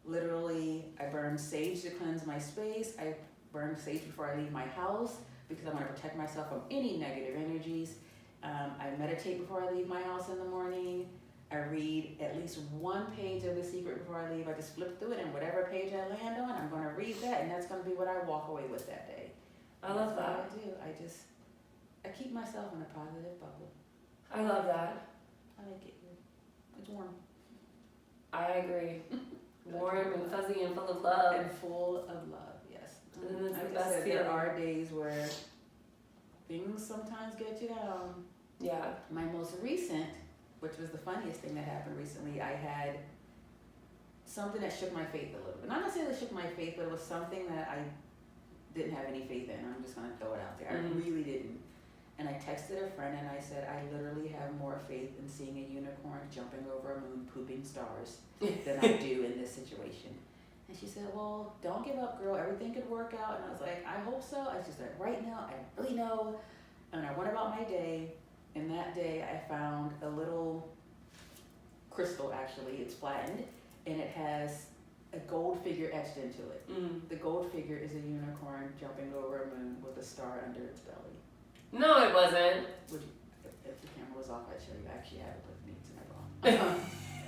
Speaker 2: literally, I burn sage to cleanse my space. I burn sage before I leave my house because I want to protect myself from any negative energies. I meditate before I leave my house in the morning. I read at least one page of The Secret before I leave. I just flip through it, and whatever page I land on, I'm going to read that, and that's going to be what I walk away with that day.
Speaker 1: I love that.
Speaker 2: That's what I do. I keep myself in a positive bubble.
Speaker 1: I love that.
Speaker 2: I like it. It's warm.
Speaker 1: I agree. Warm and fuzzy and full of love.
Speaker 2: And full of love, yes.
Speaker 1: And it's
Speaker 2: I
Speaker 1: the
Speaker 2: just
Speaker 1: best
Speaker 2: said
Speaker 1: feeling.
Speaker 2: there are days where things sometimes get you down.
Speaker 1: Yeah.
Speaker 2: My most recent, which was the funniest thing that happened recently, I had something that shook my faith a little bit. Not necessarily shook my faith, but it was something that I didn't have any faith in. I'm just going to throw it out there. I really didn't. And I texted a friend and I said, I literally have more faith in seeing a unicorn jumping over a moon pooping stars than I do in this situation. And she said, well, don't give up, girl. Everything could work out. And I was like, I hope so. I just said, right now, I really know. And I went about my day. And that day I found a little crystal, actually. It's flattened. And it has a gold figure etched into it. The gold figure is a unicorn jumping over a moon with a star under its belly.
Speaker 1: No, it wasn't.
Speaker 2: If the camera was off, I'd show you. I actually have it with me. It's in my phone.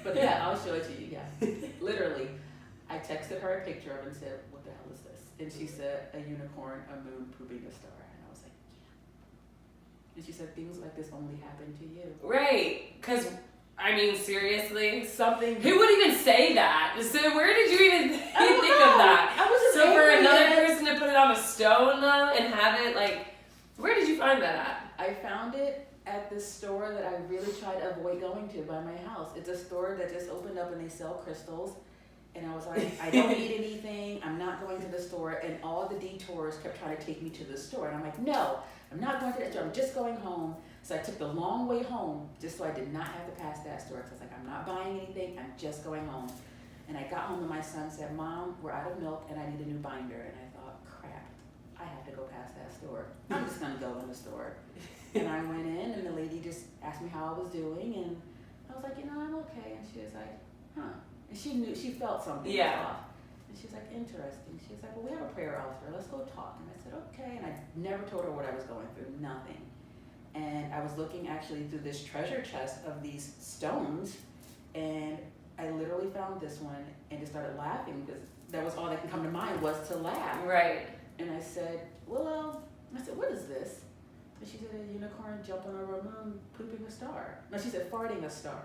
Speaker 2: But yeah, I'll show it to you. Yeah. Literally, I texted her a picture of it and said, what the hell is this? And she said, a unicorn, a moon, pooping a star. And I was like, yeah. And she said, things like this only happen to you.
Speaker 1: Right. Because, I mean, seriously.
Speaker 2: Something.
Speaker 1: Who would even say that? So where did you even think of that?
Speaker 2: I was just
Speaker 1: so for another person to put it on a stone, though, and have it, like, where did you find that at?
Speaker 2: I found it at this store that I really try to avoid going to by my house. It's a store that just opened up and they sell crystals. And I was like, I don't need anything. I'm not going to the store. And all the detours kept trying to take me to the store. And I'm like, no, I'm not going to the store. I'm just going home. So I took the long way home just so I did not have to pass that store. So I was like, I'm not buying anything. I'm just going home. And I got home and my son said, Mom, we're out of milk and I need a new binder. And I thought, crap, I have to go past that store. I'm just going to go in the store. And I went in and the lady just asked me how I was doing. And I was like, you know, I'm okay. And she was like, huh. And she knew, she felt something was off. And she was like, interesting. She was like, well, we have a prayer altar. Let's go talk. And I said, okay. And I never told her what I was going through, nothing. And I was looking actually through this treasure chest of these stones. And I literally found this one and just started laughing because that was all that could come to mind was to laugh.
Speaker 1: Right.
Speaker 2: And I said, well, I said, what is this? And she said, a unicorn jumping over a moon, pooping a star. No, she said, farting a star.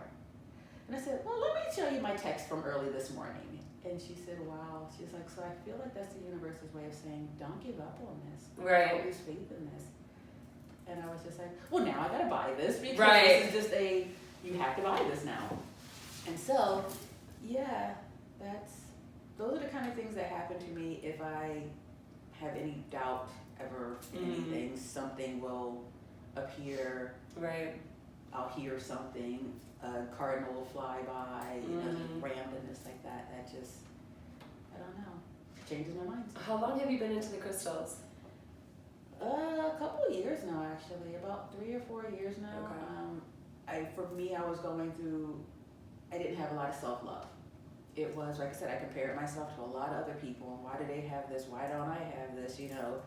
Speaker 2: And I said, well, let me show you my text from early this morning. And she said, wow. She's like, so I feel like that's the universe's way of saying, don't give up on this.
Speaker 1: Right.
Speaker 2: Always faith in this. And I was just like, well, now I gotta buy this because
Speaker 1: Right.
Speaker 2: this is just you have to buy this now. And so, yeah, those are the kind of things that happen to me if I have any doubt ever in anything. Something will appear.
Speaker 1: Right.
Speaker 2: I'll hear something. A cardinal will fly by. Randomness like that. That just, I don't know, changes my mind.
Speaker 1: How long have you been into the crystals?
Speaker 2: A couple of years now, actually. About 3 or 4 years now.
Speaker 1: Okay.
Speaker 2: For me, I was going through. I didn't have a lot of self-love. It was, like I said, I compared myself to a lot of other people. Why do they have this? Why don't I have this? You know,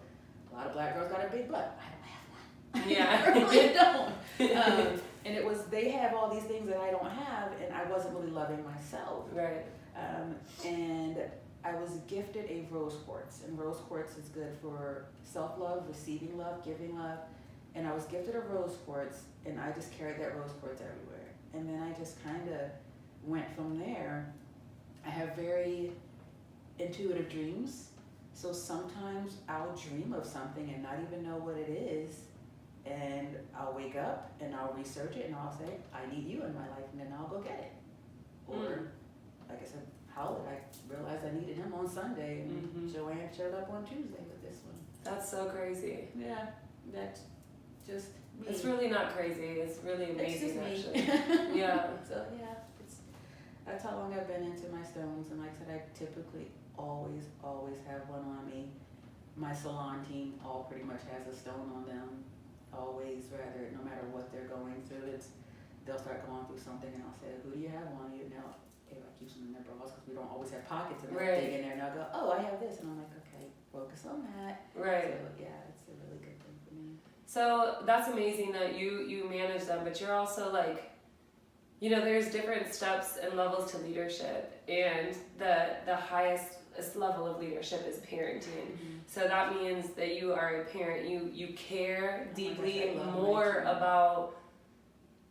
Speaker 2: a lot of black girls got a big butt. I don't have one.
Speaker 1: Yeah.
Speaker 2: I really don't. And it was, they have all these things that I don't have, and I wasn't really loving myself.
Speaker 1: Right.
Speaker 2: And I was gifted a rose quartz, and rose quartz is good for self-love, receiving love, giving love. And I was gifted a rose quartz, and I just carried that rose quartz everywhere. And then I just kind of went from there. I have very intuitive dreams, so sometimes I'll dream of something and not even know what it is, and I'll wake up and I'll research it and I'll say, I need you in my life, and then I'll go get it. Or, like I said, Howard, I realized I needed him on Sunday, and Joanne showed up on Tuesday with this one.
Speaker 1: That's so crazy.
Speaker 2: Yeah, that's just me.
Speaker 1: It's really not crazy. It's really amazing, actually. Yeah.
Speaker 2: So yeah, that's how long I've been into my stones, and like I said, I typically always have one on me. My salon team all pretty much has a stone on them. Always, rather, no matter what they're going through, they'll start going through something, and I'll say, who do you have on you? Now, they like use them in their bras because we don't always have pockets and everything in there. And I'll go, oh, I have this, and I'm like, okay, focus on that.
Speaker 1: Right.
Speaker 2: So yeah, it's a really good thing for me.
Speaker 1: So that's amazing that you manage them, but you're also like, you know, there's different steps and levels to leadership, and the highest level of leadership is parenting. So that means that you are a parent. You care deeply more about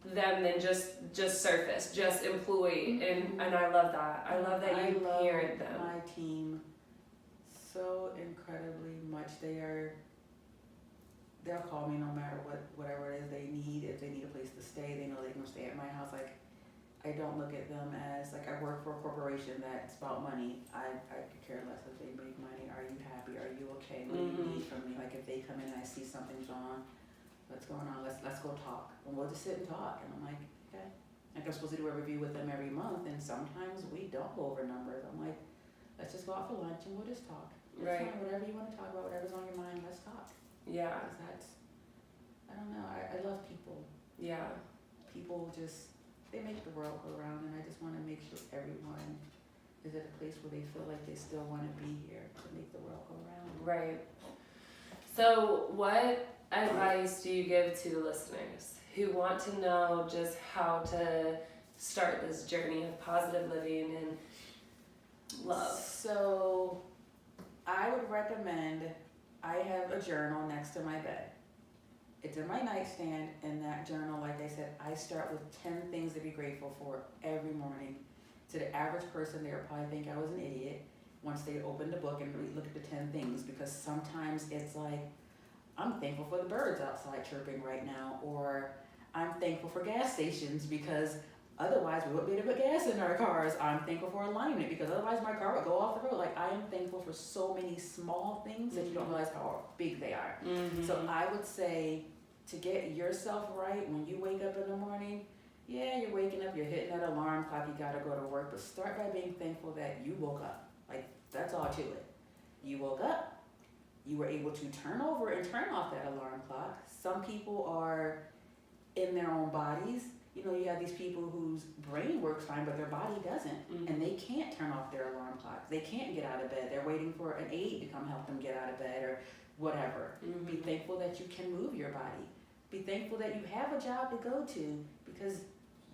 Speaker 1: them than just surface, just employee, and I love that. I love that you parent them.
Speaker 2: My team so incredibly much. They'll call me no matter whatever it is they need. If they need a place to stay, they know they can stay at my house. Like, I don't look at them as like I work for a corporation that's about money. I could care less if they make money. Are you happy? Are you okay? What do you need from me? Like, if they come in and I see something's wrong, what's going on? Let's go talk. And we'll just sit and talk. And I'm like, okay. Like, I'm supposed to do a review with them every month, and sometimes we don't go over numbers. I'm like, let's just go out for lunch and we'll just talk. Right. Fine, whatever you want to talk about, whatever's on your mind, let's talk.
Speaker 1: Yeah.
Speaker 2: Because I don't know. I love people.
Speaker 1: Yeah.
Speaker 2: People just, they make the world go round, and I just want to make sure everyone is at a place where they feel like they still want to be here to make the world go round.
Speaker 1: Right. So what advice do you give to the listeners who want to know just how to start this journey of positive living and love?
Speaker 2: So I would recommend, I have a journal next to my bed. It's in my nightstand, and that journal, like I said, I start with 10 things to be grateful for every morning. To the average person, they'll probably think I was an idiot once they open the book and look at the 10 things, because sometimes it's like, I'm thankful for the birds outside chirping right now, or I'm thankful for gas stations because otherwise we wouldn't be able to put gas in our cars. I'm thankful for alignment because otherwise my car would go off the road. Like, I am thankful for so many small things that you don't realize how big they are. So I would say, to get yourself right when you wake up in the morning, yeah, you're waking up, you're hitting that alarm clock, you gotta go to work, but start by being thankful that you woke up. Like, that's all to it. You woke up, you were able to turn over and turn off that alarm clock. Some people are in their own bodies. You know, you have these people whose brain works fine, but their body doesn't, and they can't turn off their alarm clock. They can't get out of bed. They're waiting for an aide to come help them get out of bed or whatever. Be thankful that you can move your body. Be thankful that you have a job to go to, because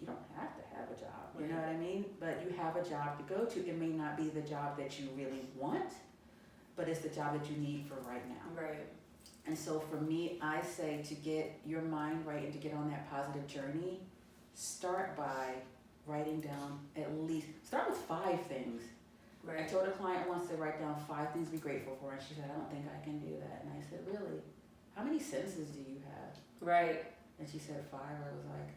Speaker 2: you don't have to have a job, you know what I mean? But you have a job to go to. It may not be the job that you really want, but it's the job that you need for right now.
Speaker 1: Right.
Speaker 2: And so for me, I say, to get your mind right and to get on that positive journey, start by writing down start with 5 things.
Speaker 1: Right.
Speaker 2: I told a client once to write down 5 things to be grateful for, and she said, I don't think I can do that. And I said, really? How many senses do you have?
Speaker 1: Right.
Speaker 2: And she said 5. I was like,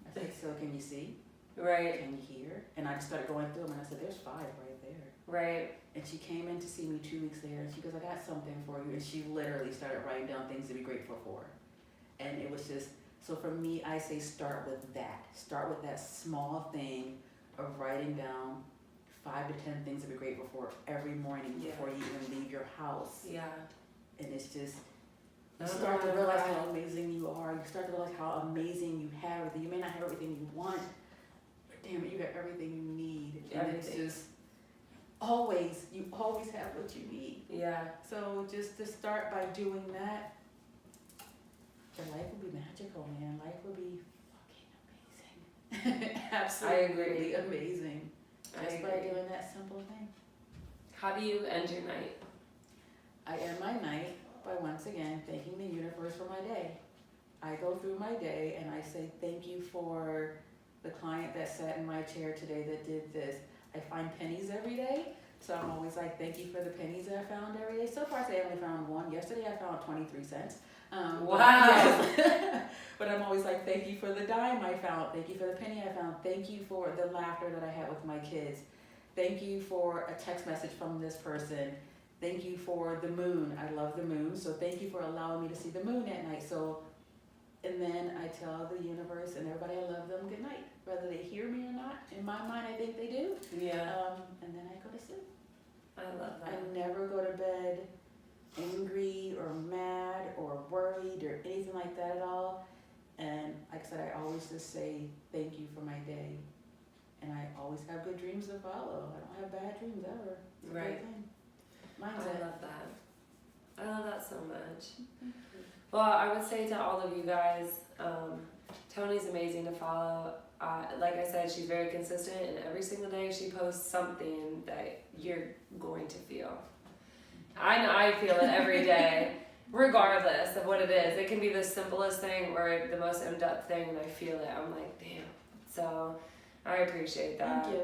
Speaker 2: I said, so can you see?
Speaker 1: Right.
Speaker 2: Can you hear? And I just started going through them and I said, there's 5 right there.
Speaker 1: Right.
Speaker 2: And she came in to see me 2 weeks later and she goes, I got something for you. And she literally started writing down things to be grateful for. And it was just, so for me, I say start with that. Start with that small thing of writing down 5 to 10 things to be grateful for every morning before you even leave your house.
Speaker 1: Yeah.
Speaker 2: And it's just, you start to realize how amazing you are. You start to realize how amazing you have everything. You may not have everything you want, but damn it, you got everything you need. And it's just, you always have what you need.
Speaker 1: Yeah.
Speaker 2: So just to start by doing that, your life will be magical, man. Life will be fucking amazing. Absolutely amazing. Just by doing that simple thing.
Speaker 1: How do you end your night?
Speaker 2: I end my night by once again thanking the universe for my day. I go through my day and I say thank you for the client that sat in my chair today that did this. I find pennies every day, so I'm always like, thank you for the pennies that I found every day. So far today I only found 1. Yesterday I found 23 cents.
Speaker 1: Wow.
Speaker 2: Yes. But I'm always like, thank you for the dime I found. Thank you for the penny I found. Thank you for the laughter that I had with my kids. Thank you for a text message from this person. Thank you for the moon. I love the moon. So thank you for allowing me to see the moon at night. So, and then I tell the universe and everybody I love them good night. Whether they hear me or not. In my mind, I think they do.
Speaker 1: Yeah.
Speaker 2: And then I go to sleep.
Speaker 1: I love that.
Speaker 2: I never go to bed angry or mad or worried or anything like that at all. And like I said, I always just say thank you for my day. And I always have good dreams to follow. I don't have bad dreams ever. It's a great thing. Mindset.
Speaker 1: I love that. I love that so much. Well, I would say to all of you guys, Toni's amazing to follow. Like I said, she's very consistent, and every single day she posts something that you're going to feel. I feel it every day, regardless of what it is. It can be the simplest thing or the most in-depth thing, and I feel it. I'm like, damn. So I appreciate that.
Speaker 2: Thank you.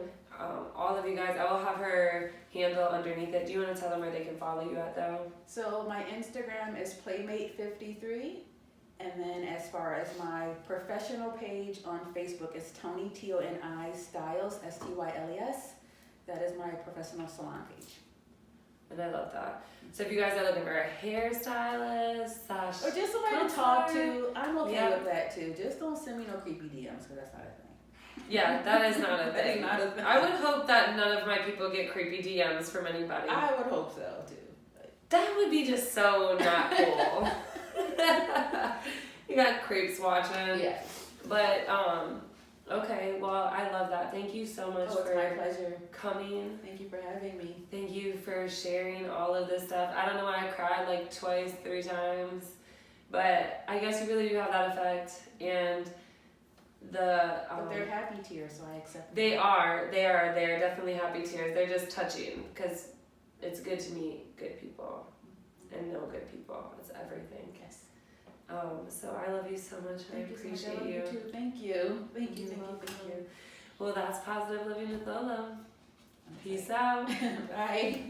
Speaker 1: All of you guys, I will have her handle underneath it. Do you want to tell them where they can follow you at, though?
Speaker 2: So my Instagram is Playmate53. And then as far as my professional page on Facebook, it's Toni, Toni Styles, Styles. That is my professional salon page.
Speaker 1: And I love that. So if you guys are looking for a hairstylist,
Speaker 2: or just somebody to talk to, I'm okay with that too. Just don't send me no creepy DMs because that's not a thing.
Speaker 1: Yeah, that is not a thing.
Speaker 2: That is not a thing.
Speaker 1: I would hope that none of my people get creepy DMs from anybody.
Speaker 2: I would hope so too.
Speaker 1: That would be just so not cool. You got creeps watching.
Speaker 2: Yeah.
Speaker 1: But okay, well, I love that. Thank you so much
Speaker 2: for my pleasure
Speaker 1: coming.
Speaker 2: Thank you for having me.
Speaker 1: Thank you for sharing all of this stuff. I don't know why I cried like twice, 3 times, but I guess you really do have that effect. And
Speaker 2: but they're happy tears, so I accept them.
Speaker 1: They are definitely happy tears. They're just touching because it's good to meet good people and know good people. It's everything.
Speaker 2: Yes.
Speaker 1: So I love you so much. I appreciate you.
Speaker 2: Too. Thank you. Thank you.
Speaker 1: Well, that's Positive Living with Lolo. Peace out.
Speaker 2: Bye.